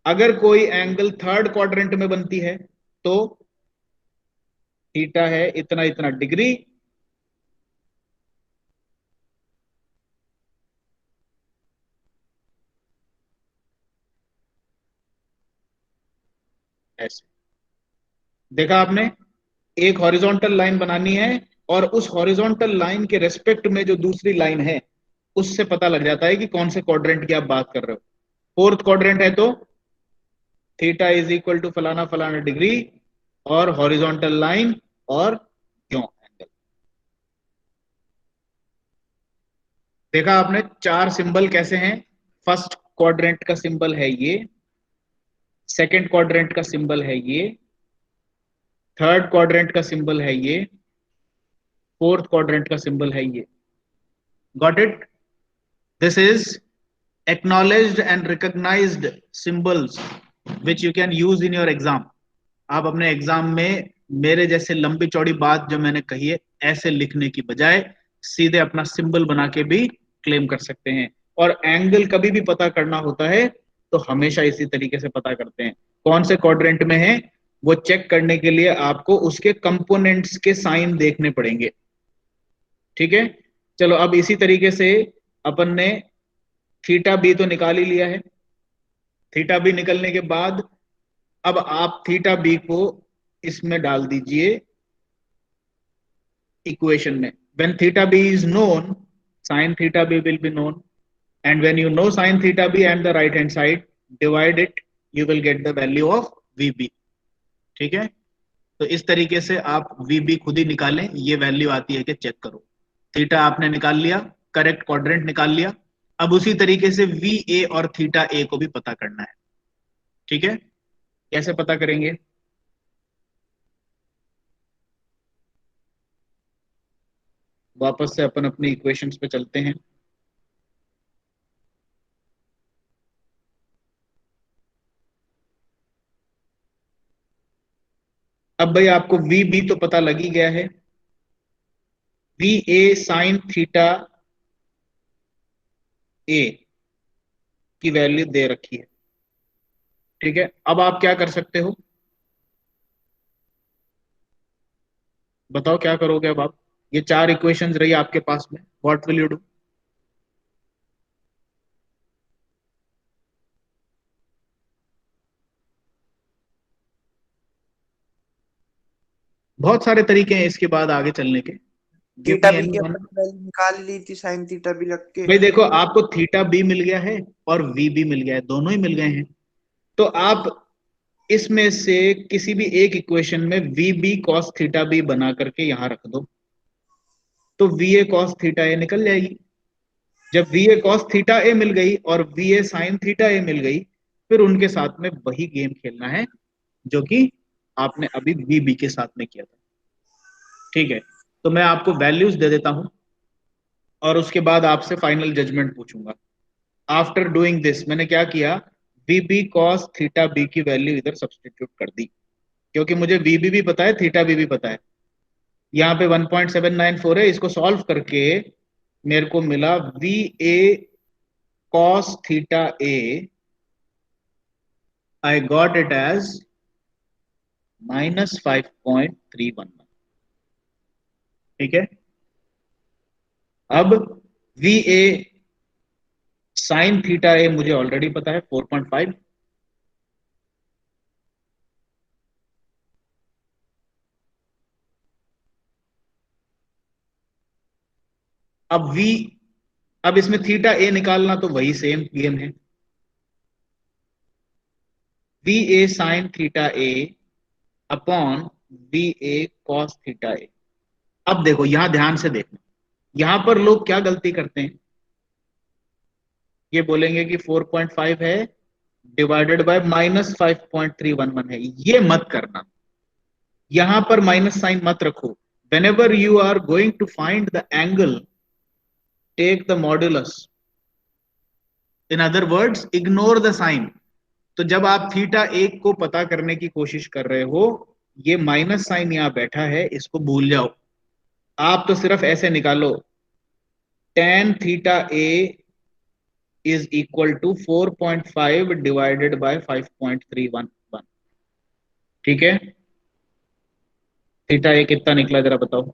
अगर कोई एंगल थर्ड क्वाड्रेंट में बनती है तो थीटा है इतना इतना डिग्री, ऐसे देखा आपने, एक हॉरिजॉन्टल लाइन बनानी है और उस हॉरिजॉन्टल लाइन के रेस्पेक्ट में जो दूसरी लाइन है उससे पता लग जाता है कि कौन से क्वाड्रेंट की आप बात कर रहे हो। फोर्थ क्वाड्रेंट है तो थीटा इज इक्वल टू फलाना फलाना डिग्री और हॉरिजॉन्टल लाइन और क्यों एंगल। देखा आपने 4 सिंबल कैसे हैं, फर्स्ट क्वाड्रेंट का सिंबल है ये, सेकंड क्वाड्रेंट का सिंबल है ये, थर्ड क्वाड्रेंट का सिंबल है ये, फोर्थ क्वाड्रेंट का सिंबल है ये। Got it? This is acknowledged and recognized symbols which you can use in your exam। आप अपने एग्जाम में मेरे जैसे लंबी चौड़ी बात जो मैंने कही है ऐसे लिखने की बजाय सीधे अपना सिंबल बना के भी क्लेम कर सकते हैं। और एंगल कभी भी पता करना होता है तो हमेशा इसी तरीके से पता करते हैं, कौन से क्वाड्रेंट में है वो चेक करने के लिए आपको उसके कंपोनेंट्स के साइन देखने पड़ेंगे, ठीक है। चलो अब इसी तरीके से अपन ने थीटा बी तो निकाल ही लिया है। थीटा बी निकलने के बाद अब आप थीटा बी को इसमें डाल दीजिए इक्वेशन में। When theta B is known, sin theta b will be known, and when you know sin theta b and the right hand side, divide it, you will get the value of vb। ठीक है, तो इस तरीके से आप vb खुद ही निकालें, ये वैल्यू आती है कि चेक करो। थीटा आपने निकाल लिया, करेक्ट क्वाड्रेंट निकाल लिया, अब उसी तरीके से वी ए और थीटा ए को भी पता करना है, ठीक है। कैसे पता करेंगे, वापस से अपन अपनी इक्वेशंस पे चलते हैं। अब भाई आपको वी बी तो पता लग ही गया है, वी ए साइन थीटा ए की वैल्यू दे रखी है, ठीक है। अब आप क्या कर सकते हो, बताओ क्या करोगे अब आप, ये 4 इक्वेशंस रही आपके पास में, व्हाट विल यू डू? बहुत सारे तरीके हैं इसके बाद आगे चलने के। Give थीटा me बी की anyone। अपन वैल्यू निकाल ली थी साइन थीटा बी रख के। भाई देखो, आपको थीटा बी मिल गया है और वी बी मिल गया है, दोनों ही मिल गए हैं, तो आप इसमें से किसी भी एक इक्वेशन में V B cos theta B बना करके यहां रख दो, तो V A cos theta A निकल जाएगी। जब VA cos थीटा ए मिल गई और VA sin थीटा ए मिल गई, फिर उनके साथ में वही गेम खेलना है जो कि आपने अभी VB के साथ में किया था। ठीक है, तो मैं आपको वैल्यूज दे देता हूं और उसके बाद आपसे फाइनल जजमेंट पूछूंगा। आफ्टर डूइंग दिस मैंने क्या किया, VB cos थीटा B की वैल्यू इधर सब्सटीट्यूट कर दी, क्योंकि मुझे VB भी पता है, थीटा B भी पता है। यहाँ पे 1.794 है, इसको सॉल्व करके मेरे को मिला VA cos theta A, I got it as -5.311। ठीक है, अब VA sin थीटा A मुझे ऑलरेडी पता है 4.5, अब इसमें थीटा ए निकालना तो वही सेम गेम है, VA sin थीटा ए अपॉन VA cos थीटा ए। अब देखो यहां ध्यान से देखना, यहां पर लोग क्या गलती करते हैं, ये बोलेंगे कि 4.5 है डिवाइडेड बाय -5.311 है, ये मत करना, यहां पर माइनस साइन मत रखो। whenever you are going to find the angle, take the modulus, in other words ignore the sign। तो जब आप थीटा एक को पता करने की कोशिश कर रहे हो, ये माइनस साइन यहां बैठा है, इसको भूल जाओ। आप तो सिर्फ ऐसे निकालो, tan theta A is equal to 4.5 divided by 5.311। ठीक है, थीटा ए कितना निकला जरा बताओ,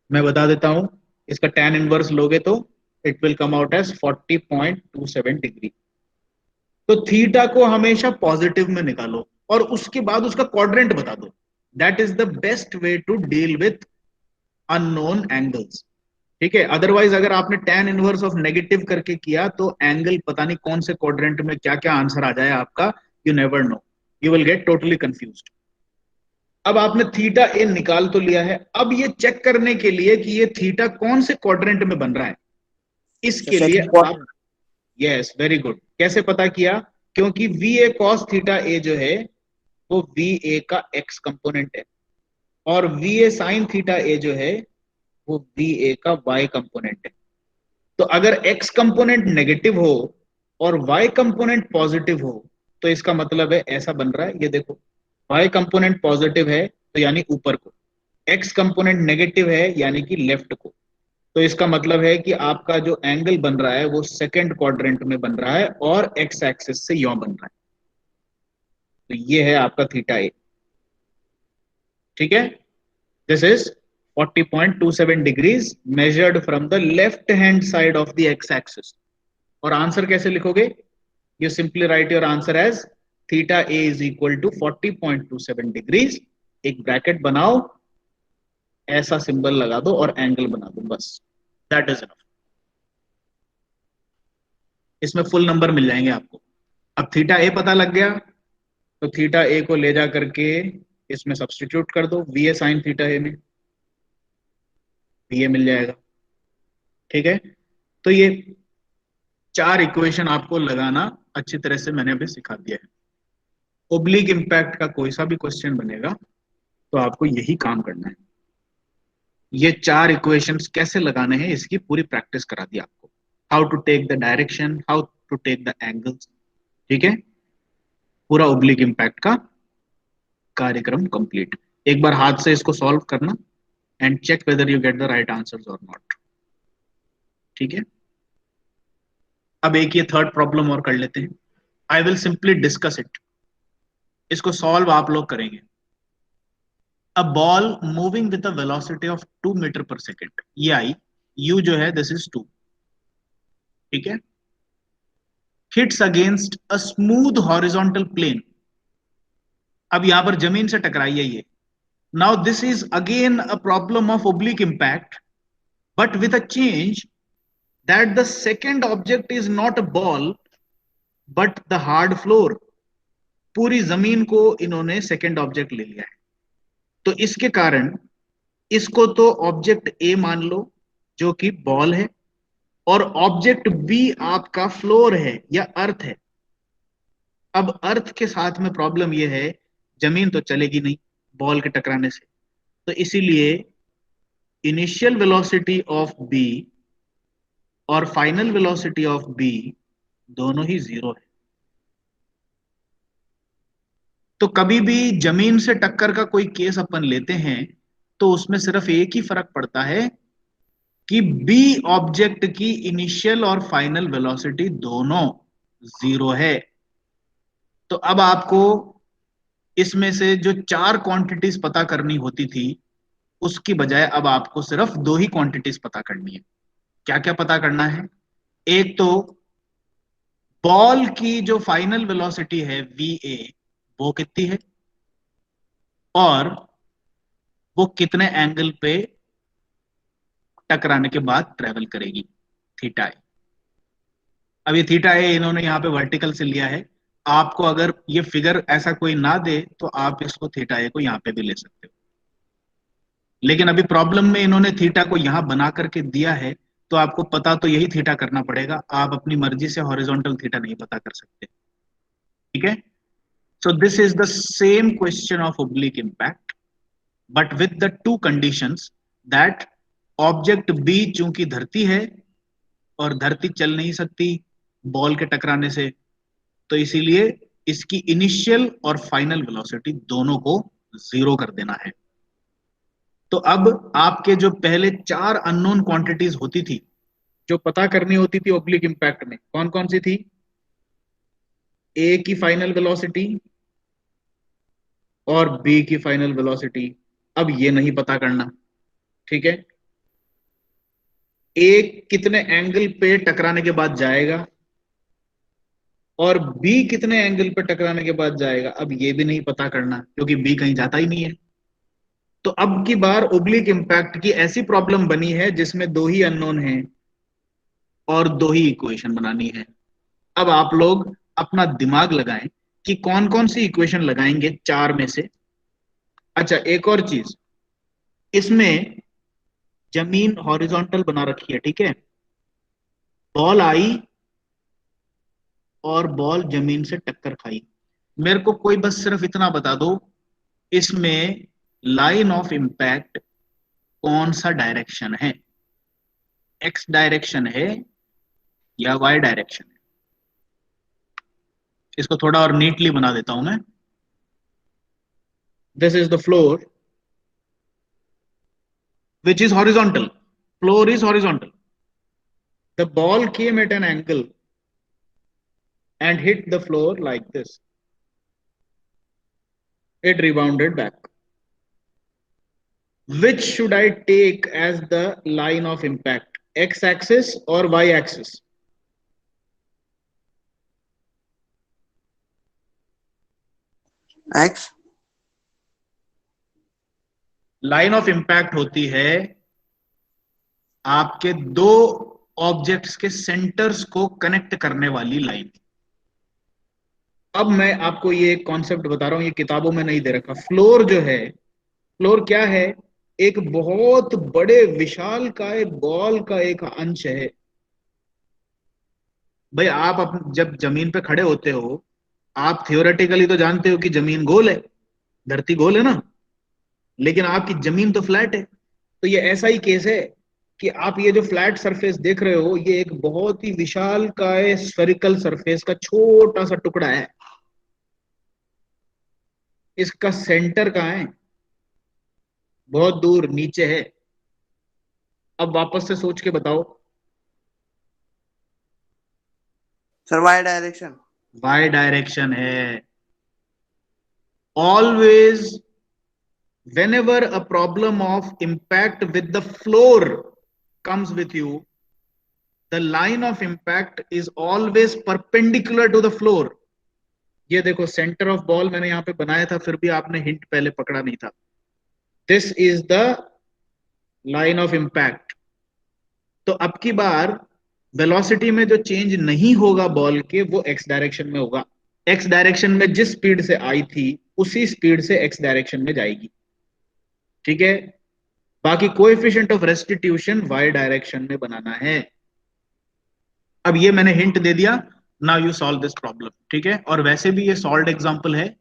मैं बता देता हूं, इसका tan इनवर्स लोगे तो it will come out as 40.27 degree. तो थीटा को हमेशा पॉजिटिव में निकालो और उसके बाद उसका क्वाड्रेंट बता दो। That is the best way to deal with unknown angles. ठीक है, अदरवाइज अगर आपने tan इनवर्स ऑफ नेगेटिव करके किया तो एंगल पता नहीं कौन से क्वाड्रेंट में क्या क्या आंसर आ जाए आपका, you never know, you will get totally confused. अब आपने थीटा ए निकाल तो लिया है, अब ये चेक करने के लिए कि ये थीटा कौन से क्वाड्रेंट में बन रहा है, इसके लिए आप, यस वेरी गुड, कैसे पता किया, क्योंकि VA cos थीटा ए जो है वो VA का x कंपोनेंट है और VA sin थीटा ए जो है वो VA का y कंपोनेंट है। तो अगर x कंपोनेंट नेगेटिव हो और y कंपोनेंट पॉजिटिव हो तो इसका मतलब है ऐसा बन रहा है, ये देखो y कंपोनेंट पॉजिटिव है तो यानी ऊपर को, x कंपोनेंट नेगेटिव है यानी कि लेफ्ट को। तो इसका मतलब है कि आपका जो एंगल बन रहा है वो सेकंड क्वाड्रेंट में बन रहा है और एक्स एक्सिस से यों बन रहा है। तो ये है आपका थीटा ए। ठीक है, this is 40.27 degrees measured from the left hand side of the x axis. और आंसर कैसे लिखोगे, you simply write your answer as theta A is equal to 40.27 degrees, एक ब्रैकेट बनाओ, ऐसा सिंबल लगा दो और एंगल बना दो, बस दैट इज इनफ। इसमें फुल नंबर मिल जाएंगे आपको। अब थीटा ए पता लग गया तो थीटा ए को ले जा करके इसमें सब्स्टिट्यूट कर दो, VA sin थीटा ए में VA मिल जाएगा। ठीक है, तो ये 4 इक्वेशन आपको लगाना अच्छी तरह से मैंने अभी सिखा दिया है। ओब्लिक इंपैक्ट का कोई सा भी क्वेश्चन बनेगा तो आपको यही काम करना है। ये 4 इक्वेशंस कैसे लगाने हैं इसकी पूरी प्रैक्टिस करा दी आपको, how to take the direction, how to take the angles. ठीक है, पूरा ओब्लिक इंपैक्ट का कार्यक्रम कंप्लीट। एक बार हाथ से इसको सॉल्व करना and check whether you get the right answers और नॉट। ठीक है, अब एक ये थर्ड प्रॉब्लम और कर लेते हैं, I will simply discuss it, इसको सॉल्व आप लोग करेंगे। A ball moving with a velocity of 2 metre per second, ये आई, यू जो है दिस इज 2। ठीक है, hits against a smooth horizontal plane, अब यहां पर जमीन से टकराई है ये। Now this is again a problem of oblique impact but with a change that the second object is not a ball but the hard floor. पूरी जमीन को इन्होंने सेकेंड ऑब्जेक्ट ले लिया है, तो इसके कारण इसको तो ऑब्जेक्ट ए मान लो जो कि बॉल है, और ऑब्जेक्ट बी आपका फ्लोर है या अर्थ है। अब अर्थ के साथ में प्रॉब्लम यह है, जमीन तो चलेगी नहीं बॉल के टकराने से, तो इसीलिए इनिशियल वेलोसिटी ऑफ बी और फाइनल वेलोसिटी ऑफ बी दोनों ही जीरो है। तो कभी भी जमीन से टक्कर का कोई केस अपन लेते हैं तो उसमें सिर्फ एक ही फर्क पड़ता है कि बी ऑब्जेक्ट की इनिशियल और फाइनल वेलोसिटी दोनों जीरो है। तो अब आपको इसमें से जो चार क्वांटिटीज पता करनी होती थी उसकी बजाय अब आपको सिर्फ दो ही क्वांटिटीज पता करनी है। क्या क्या पता करना है? एक तो बॉल की जो फाइनल वेलोसिटी है वी वो कितनी है और वो कितने एंगल पे टकराने के बाद ट्रेवल करेगी, थीटा ए। अब ये थीटा ए इन्होंने यहां पे वर्टिकल से लिया है, आपको अगर ये फिगर ऐसा कोई ना दे तो आप इसको थीटा ए को यहां पे भी ले सकते हो, लेकिन अभी प्रॉब्लम में इन्होंने थीटा को यहां बना करके दिया है तो आपको पता तो यही थीटा करना पड़ेगा, आप अपनी मर्जी से हॉरिजॉन्टल थीटा नहीं पता कर सकते। ठीक है, so this is the same question of oblique impact but with the two conditions that object be चूंकि धरती है और धरती चल नहीं सकती बॉल के टकराने से, तो इसीलिए इसकी इनिशियल और फाइनल वेलोसिटी दोनों को जीरो कर देना है। तो अब आपके जो पहले चार अननोन क्वांटिटीज होती थी जो पता करनी होती थी ओब्लिक इंपैक्ट में, कौन कौन सी थी? ए की फाइनल वेलोसिटी और बी की फाइनल वेलोसिटी, अब ये नहीं पता करना। ठीक है, ए कितने एंगल पे टकराने के बाद जाएगा और बी कितने एंगल पे टकराने के बाद जाएगा, अब ये भी नहीं पता करना क्योंकि बी कहीं जाता ही नहीं है। तो अब की बार ओब्लिक इंपैक्ट की ऐसी प्रॉब्लम बनी है जिसमें दो ही अननोन हैं और दो ही इक्वेशन बनानी है। अब आप लोग अपना दिमाग लगाएं कि कौन कौन सी इक्वेशन लगाएंगे चार में से। अच्छा, एक और चीज, इसमें जमीन हॉरिजॉन्टल बना रखी है, ठीक है, बॉल आई और बॉल जमीन से टक्कर खाई। मेरे को कोई बस सिर्फ इतना बता दो, इसमें लाइन ऑफ इंपैक्ट कौन सा डायरेक्शन है, एक्स डायरेक्शन है या वाई डायरेक्शन है? इसको थोड़ा और नीटली बना देता हूं मैं। This is the floor which is horizontal, floor is horizontal, the ball came at an angle and hit the floor like this, it rebounded back. Which should I take as the line of impact, x axis or y axis? X. Line of impact होती है आपके दो ऑब्जेक्ट्स के सेंटर्स को कनेक्ट करने वाली लाइन। अब मैं आपको ये कॉन्सेप्ट बता रहा हूं, ये किताबों में नहीं दे रखा। फ्लोर जो है, फ्लोर क्या है? एक बहुत बड़े विशाल काय बॉल का एक अंश है। भाई आप जब जमीन पे खड़े होते हो, आप थियोरेटिकली तो जानते हो कि जमीन गोल है, धरती गोल है ना, लेकिन आपकी जमीन तो फ्लैट है। तो ये ऐसा ही केस है कि आप ये जो फ्लैट सरफेस देख रहे हो ये एक बहुत ही विशाल काय स्फेरिकल सरफेस का छोटा सा टुकड़ा है। इसका सेंटर कहाँ है? बहुत दूर नीचे है। अब वापस से सोच के बताओ। Sir, Y direction. Y direction है। Always whenever a problem of impact with the floor comes with you, the line of impact is always perpendicular to the floor. ये देखो सेंटर ऑफ बॉल मैंने यहां पे बनाया था, फिर भी आपने हिंट पहले पकड़ा नहीं था। This is the line of impact. तो अब की बार वेलोसिटी में जो चेंज नहीं होगा बॉल के, वो एक्स डायरेक्शन में होगा। एक्स डायरेक्शन में जिस स्पीड से आई थी उसी स्पीड से एक्स डायरेक्शन में जाएगी। ठीक है, बाकी coefficient of restitution Y direction में बनाना है। अब ये मैंने हिंट दे दिया, now you solve this problem, ठीक है। और वैसे भी ये सॉल्व्ड एग्जांपल है।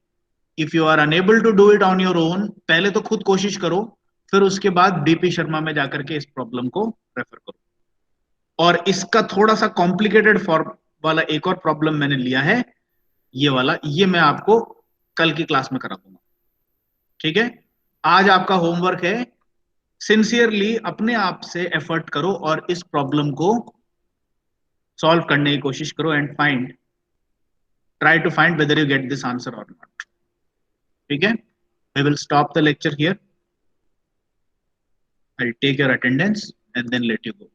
If you are unable to do it on your own, पहले तो खुद कोशिश करो, फिर उसके बाद डीपी शर्मा में जाकर के इस प्रॉब्लम को रेफर करो। और इसका थोड़ा सा कॉम्प्लिकेटेड फॉर्म वाला एक और प्रॉब्लम मैंने लिया है, ये वाला, ये मैं आपको कल की क्लास में करा दूंगा, ठीक है। आज आपका होमवर्क है, सिंसियरली अपने आप से एफर्ट करो और इस प्रॉब्लम को सॉल्व करने की कोशिश करो and find, try to find whether you get this answer or not. ठीक है, we will stop the lecture here. I'll take your attendance and then let you go.